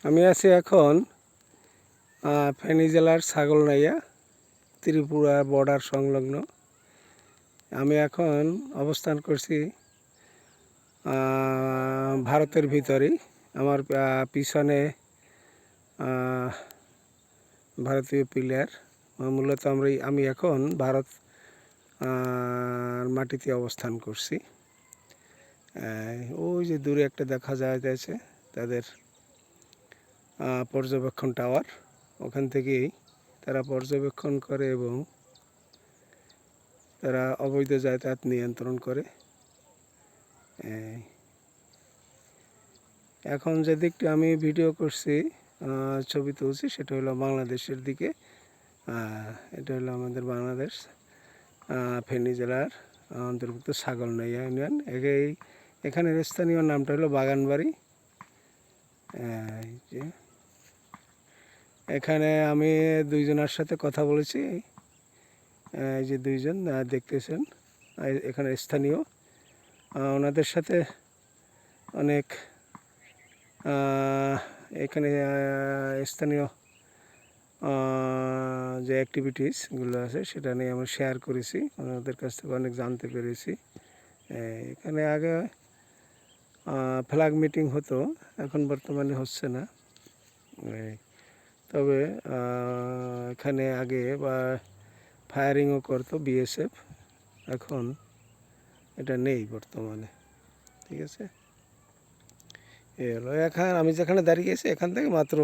আমি আছি এখন ফেনী জেলার ছাগলনাইয়া ত্রিপুরা বর্ডার সংলগ্ন। আমি এখন অবস্থান করছি ভারতের ভিতরেই। আমার পিছনে ভারতীয় প্লেয়ার। মূলত আমি এখন ভারত মাটিতে অবস্থান করছি। ওই যে দূরে একটা দেখা যাচ্ছে তাদের পর্যবেক্ষণ টাওয়ার, ওখান থেকেই তারা পর্যবেক্ষণ করে এবং তারা অবৈধ যাতায়াত নিয়ন্ত্রণ করে। এখন যে দিকটা আমি ভিডিও করছি, ছবি তুলছি, সেটা হলো বাংলাদেশের দিকে। এটা হলো আমাদের বাংলাদেশ ফেনী জেলার অন্তর্ভুক্ত ছাগলনাইয়া ইউনিয়ন। এখানের স্থানীয় নামটা হলো বাগানবাড়ি। এখানে আমি দুইজনের সাথে কথা বলেছি। এই যে দুইজন দেখতেছেন এখানে স্থানীয়, ওনাদের সাথে অনেক এখানে স্থানীয় যে অ্যাক্টিভিটিসগুলো আছে সেটা নিয়ে আমরা শেয়ার করেছি, ওনাদের কাছ থেকে অনেক জানতে পেরেছি। এখানে আগে ফ্ল্যাগ মিটিং হতো, এখন বর্তমানে হচ্ছে না। তবে এখানে আগে বা ফায়ারিংও করতো বিএসএফ, এখন এটা নেই বর্তমানে। ঠিক আছে, এই হলো। এখন আমি যেখানে দাঁড়িয়েছি এখান থেকে মাত্র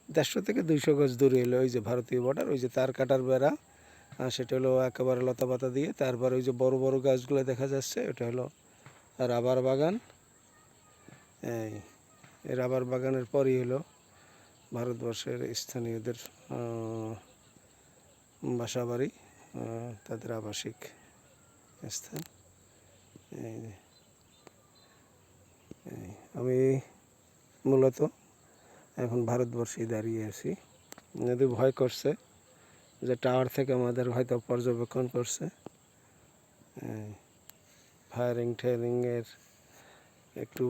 150 থেকে 200 গজ দূরে এলো ওই যে ভারতীয় বর্ডার, ওই যে তার কাটার বেড়া, সেটা হলো একেবারে লতাপাতা দিয়ে। তারপর ওই যে বড় বড় গাছগুলো দেখা যাচ্ছে, ওটা হলো রাবার বাগান। এই রাবার বাগানের পরই হলো ভারতবর্ষের স্থানীয়দের বাসাবাড়ি, তাদের আবাসিক স্থান। আমি মূলত এখন ভারতবর্ষেই দাঁড়িয়ে আছি। যদি ভয় করছে যে টাওয়ার থেকে আমাদের হয়তো পর্যবেক্ষণ করছে, ফায়ারিং ঠায়ারিংয়ের একটু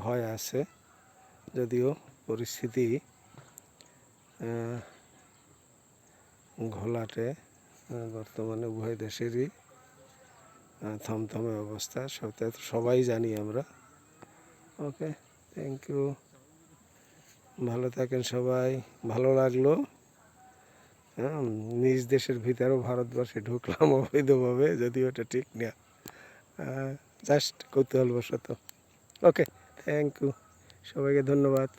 ভয় আছে, যদিও পরিস্থিতি ঘোলাটে। বর্তমানে উভয় দেশেরই থমথমে অবস্থা, সবাই জানি আমরা। ওকে, থ্যাংক ইউ, ভালো থাকেন সবাই। ভালো লাগলো। নিজ দেশের ভিতরেও ভারতবর্ষে ঢুকলাম অবৈধভাবে, যদিও এটা ঠিক না, জাস্ট কৌতূহলবশত। ওকে, থ্যাংক ইউ, সবাইকে ধন্যবাদ।